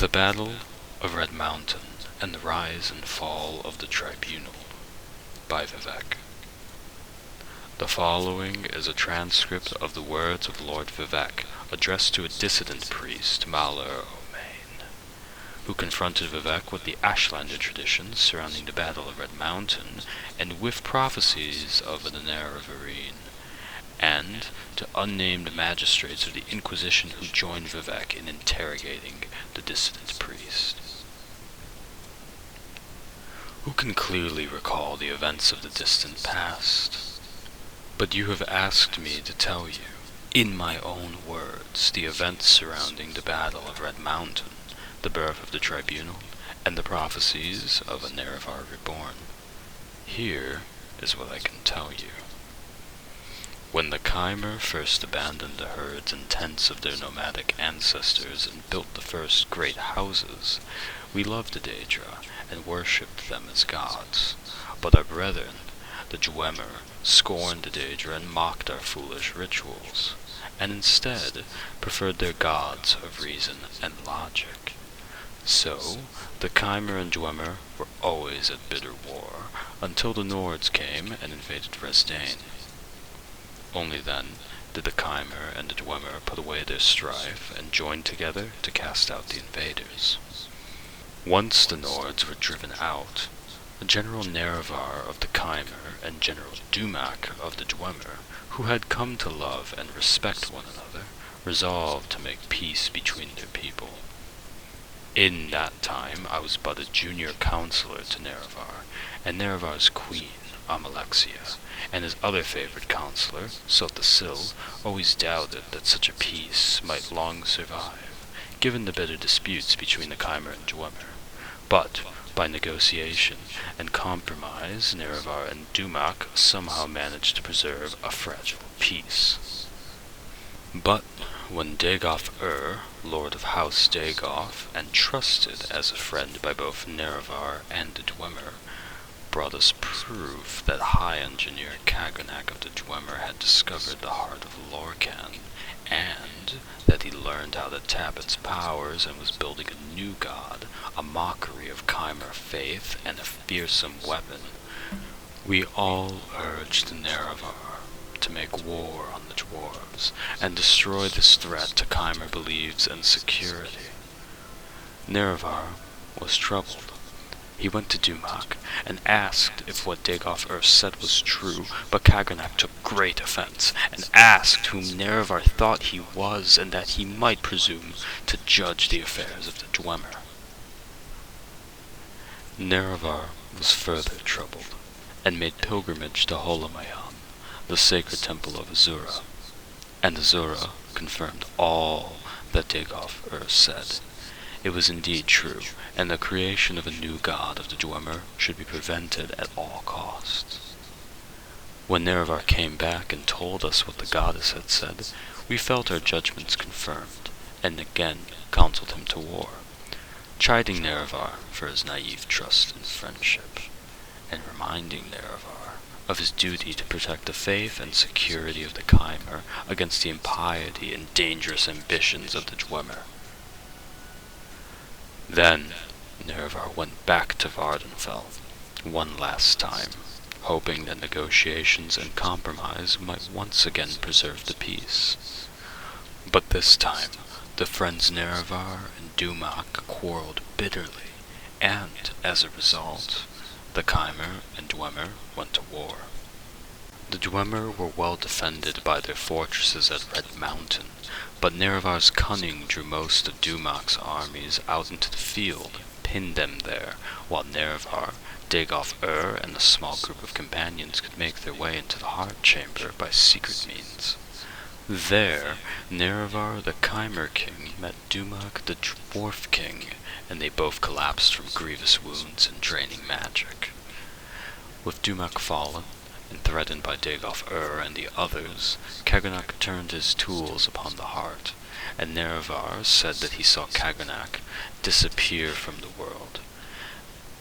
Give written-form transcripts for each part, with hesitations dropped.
The Battle of Red Mountain and the Rise and Fall of the Tribunal by Vivec. The following is a transcript of the words of Lord Vivec addressed to a dissident priest, Malheur O'Main, who confronted Vivec with the ashlander traditions surrounding the Battle of Red Mountain and with prophecies of the Nerevar, and to unnamed magistrates of the Inquisition who joined Vivec in interrogating the dissident priest. Who can clearly recall the events of the distant past? But you have asked me to tell you, in my own words, the events surrounding the Battle of Red Mountain, the birth of the Tribunal, and the prophecies of a Nerevar reborn. Here is what I can tell you. When the Chimer first abandoned the herds and tents of their nomadic ancestors and built the first great houses, we loved the Daedra and worshipped them as gods. But our brethren, the Dwemer, scorned the Daedra and mocked our foolish rituals, and instead preferred their gods of reason and logic. So, the Chimer and Dwemer were always at bitter war, until the Nords came and invaded Resdain. Only then did the Chimer and the Dwemer put away their strife and join together to cast out the invaders. Once the Nords were driven out, General Nerevar of the Chimer and General Dumac of the Dwemer, who had come to love and respect one another, resolved to make peace between their people. In that time I was but a junior counselor to Nerevar, and Nerevar's queen, Amalexia, and his other favorite counselor, Sotasil, always doubted that such a peace might long survive, given the bitter disputes between the Chimer and Dwemer. But, by negotiation and compromise, Nerevar and Dumac somehow managed to preserve a fragile peace. But when Dagoth Lord of House Dagoth, and trusted as a friend by both Nerevar and the Dwemer, brought us proof that High Engineer Kaganak of the Dwemer had discovered the heart of Lorcan, and that he learned how to tap its powers and was building a new god, a mockery of Chimer faith and a fearsome weapon, we all urged Nerevar to make war on the dwarves and destroy this threat to Chimer beliefs and security. Nerevar was troubled. He went to Dumac and asked if what Dagoth said was true, but Kaganak took great offense and asked whom Nerevar thought he was and that he might presume to judge the affairs of the Dwemer. Nerevar was further troubled and made pilgrimage to Holomayan, the sacred temple of Azura, and Azura confirmed all that Dagoth said. It was indeed true, and the creation of a new god of the Dwemer should be prevented at all costs. When Nerevar came back and told us what the goddess had said, we felt our judgments confirmed, and again counseled him to war, chiding Nerevar for his naive trust and friendship, and reminding Nerevar of his duty to protect the faith and security of the Chimer against the impiety and dangerous ambitions of the Dwemer. Then Nerevar went back to Vardenfell one last time, hoping that negotiations and compromise might once again preserve the peace. But this time, the friends Nerevar and Dumac quarreled bitterly, and, as a result, the Chimer and Dwemer went to war. The Dwemer were well defended by their fortresses at Red Mountain, but Nerevar's cunning drew most of Dumac's armies out into the field, pinned them there, while Nerevar, Dagoth and a small group of companions could make their way into the heart chamber by secret means. There, Nerevar the Chimer king met Dumac the dwarf king, and they both collapsed from grievous wounds and draining magic. With Dumac fallen, and threatened by Dagoth and the others, Kaganak turned his tools upon the heart, and Nerevar said that he saw Kaganak disappear from the world.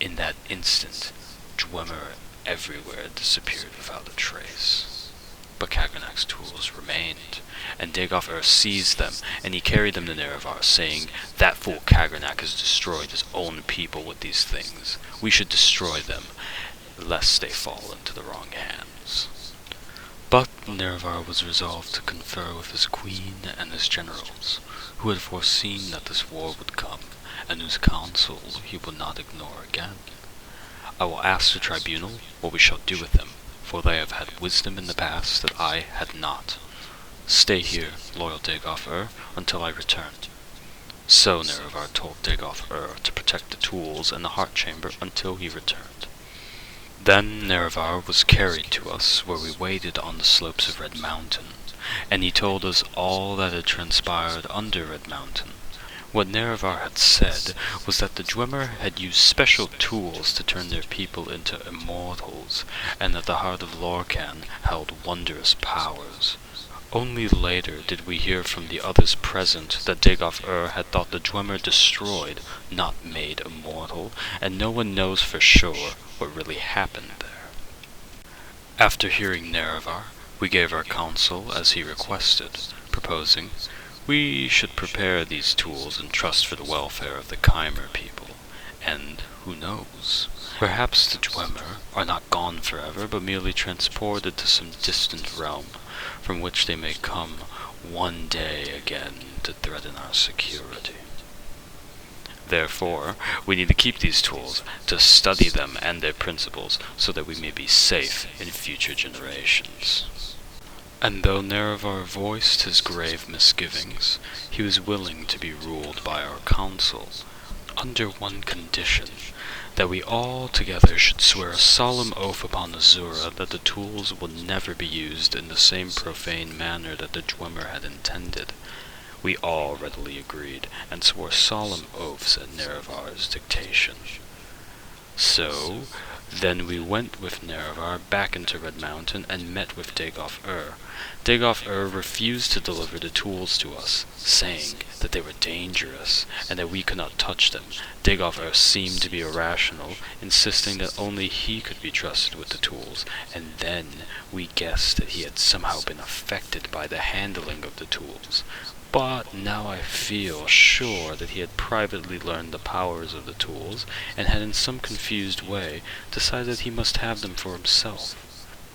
In that instant, Dwemer everywhere disappeared without a trace. but Kagrenac's tools remained, and dagoth seized them, and he carried them to Nerevar, saying, "That fool Kagrenac has destroyed his own people with these things. We should destroy them, lest they fall into the wrong hands." But Nerevar was resolved to confer with his queen and his generals, who had foreseen that this war would come, and whose counsel he would not ignore again. "I will ask the tribunal what we shall do with them, for they have had wisdom in the past that I had not. Stay here, loyal dagoth until I return." So Nerevar told dagoth to protect the tools and the heart chamber until he returned. Then Nerevar was carried to us, where we waited on the slopes of Red Mountain, and he told us all that had transpired under Red Mountain. What Nerevar had said was that the Dwemer had used special tools to turn their people into immortals, and that the heart of Lorcan held wondrous powers. Only later did we hear from the others present that dagoth had thought the Dwemer destroyed, not made immortal, and no one knows for sure what really happened there. After hearing Nerevar, we gave our counsel as he requested, proposing we should prepare these tools and trust for the welfare of the Chimer people, and who knows, perhaps the Dwemer are not gone forever, but merely transported to some distant realm, from which they may come one day again to threaten our security. Therefore, we need to keep these tools, to study them and their principles, so that we may be safe in future generations. And though Nerevar voiced his grave misgivings, he was willing to be ruled by our council, under one condition, that we all together should swear a solemn oath upon Azura that the tools would never be used in the same profane manner that the Dwemer had intended. We all readily agreed, and swore solemn oaths at Nerevar's dictation. So, then we went with Nerevar back into Red Mountain and met with dagoth Dagoth refused to deliver the tools to us, saying that they were dangerous, and that we could not touch them. Dagoth seemed to be irrational, insisting that only he could be trusted with the tools, and then we guessed that he had somehow been affected by the handling of the tools. But now I feel sure that he had privately learned the powers of the tools, and had in some confused way decided that he must have them for himself.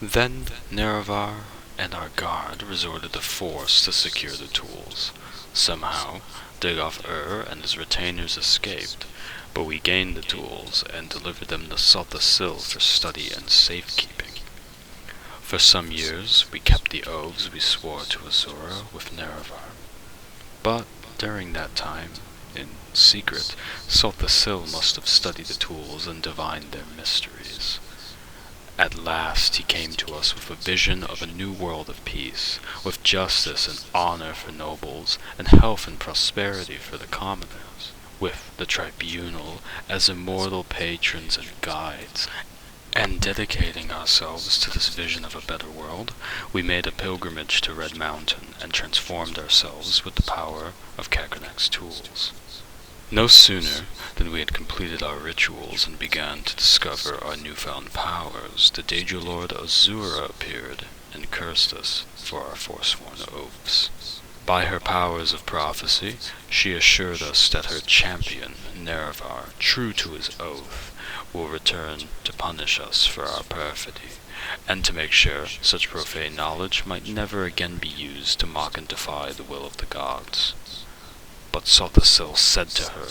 Then Nerevar and our guard resorted to force to secure the tools. Somehow, dagoth and his retainers escaped, but we gained the tools and delivered them to Salthasil for study and safekeeping. For some years we kept the oaths we swore to Azura with Nerevar. But during that time, in secret, Salthasil must have studied the tools and divined their mysteries. At last he came to us with a vision of a new world of peace, with justice and honor for nobles, and health and prosperity for the commoners, with the tribunal as immortal patrons and guides. And dedicating ourselves to this vision of a better world, we made a pilgrimage to Red Mountain and transformed ourselves with the power of Kagrenac's tools. No sooner than we had completed our rituals and began to discover our newfound powers, the Daedra Lord Azura appeared and cursed us for our forsworn oaths. By her powers of prophecy, she assured us that her champion, Nerevar, true to his oath, will return to punish us for our perfidy, and to make sure such profane knowledge might never again be used to mock and defy the will of the gods. But Salthasil said to her,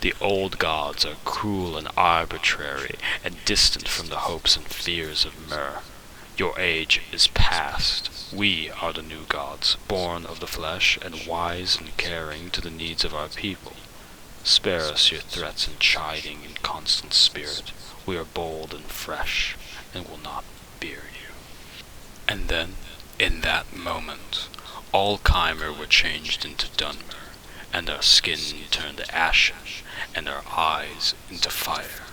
"The old gods are cruel and arbitrary, and distant from the hopes and fears of Mer. Your age is past. We are the new gods, born of the flesh, and wise and caring to the needs of our people. Spare us your threats and chiding in constant spirit. We are bold and fresh, and will not fear you." And then, in that moment, all Chimer were changed into Dunmer, and our skin turned to ashen, and our eyes into fire.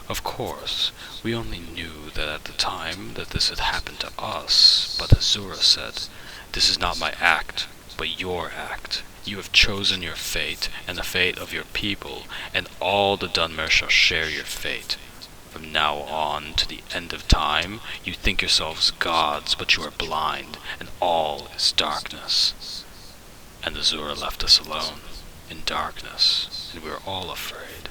Of course, we only knew that at the time that this had happened to us, but Azura said, "This is not my act, but your act. You have chosen your fate, and the fate of your people, and all the Dunmer shall share your fate. From now on to the end of time, you think yourselves gods, but you are blind, and all is darkness. And the Zura left us alone, in darkness, and we were all afraid.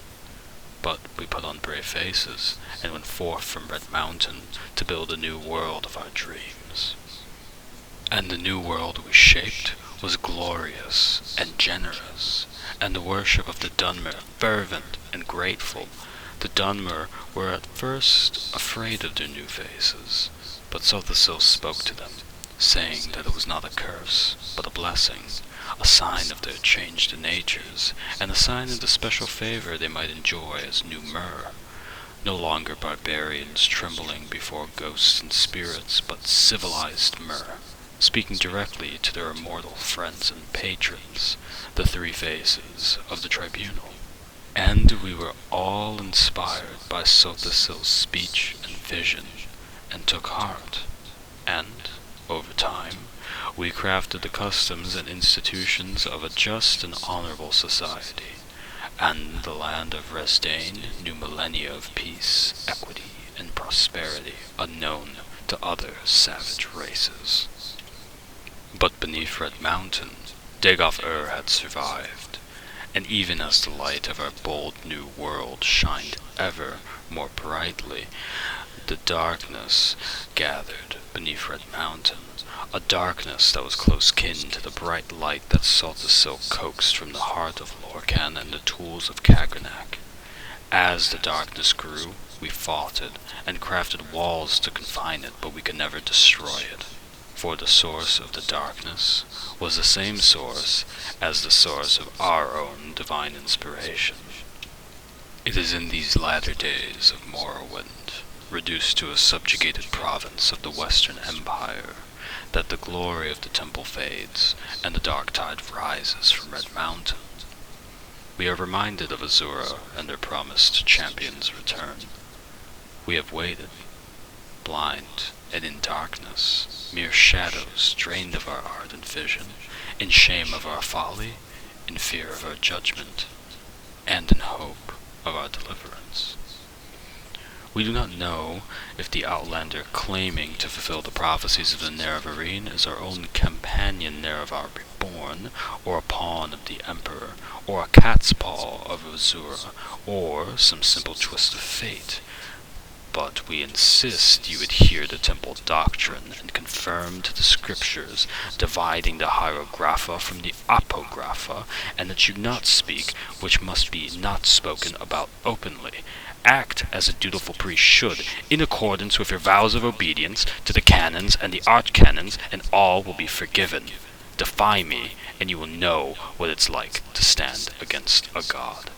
But we put on brave faces, and went forth from Red Mountain to build a new world of our dreams. And the new world we shaped was glorious and generous, and the worship of the Dunmer fervent and grateful. The Dunmer were at first afraid of their new faces, but Sothasil spoke to them, saying that it was not a curse, but a blessing, a sign of their changed natures, and a sign of the special favor they might enjoy as new Mer. No longer barbarians trembling before ghosts and spirits, but civilized Mer, speaking directly to their immortal friends and patrons, the three faces of the tribunal. And we were all inspired by Sothasil's speech and vision, and took heart. And, over time, we crafted the customs and institutions of a just and honorable society, and the land of Resdain knew millennia of peace, equity, and prosperity unknown to other savage races. But beneath Red Mountain, Dagoth had survived, and even as the light of our bold new world shined ever more brightly, the darkness gathered beneath Red Mountain, a darkness that was close kin to the bright light that Sothasil coaxed from the heart of Lorcan and the tools of Kagrenak. As the darkness grew, we fought it, and crafted walls to confine it, but we could never destroy it. For the source of the darkness was the same source as the source of our own divine inspiration. It is in these latter days of Morrowind, reduced to a subjugated province of the Western Empire, that the glory of the temple fades, and the dark tide rises from Red Mountain. We are reminded of Azura and their promised champion's return. We have waited, blind and in darkness, mere shadows drained of our ardent vision, in shame of our folly, in fear of our judgment, and in hope of our deliverance. We do not know if the outlander claiming to fulfill the prophecies of the Nerevarine is our own companion Nerevar reborn, or a pawn of the Emperor, or a cat's paw of Azura, or some simple twist of fate. But we insist you adhere to temple doctrine and confirm to the scriptures, dividing the hieroglypha from the apocrypha, and that you not speak which must be not spoken about openly. Act as a dutiful priest should, in accordance with your vows of obedience to the canons and the archcanons, and all will be forgiven. Defy me, and you will know what it's like to stand against a god.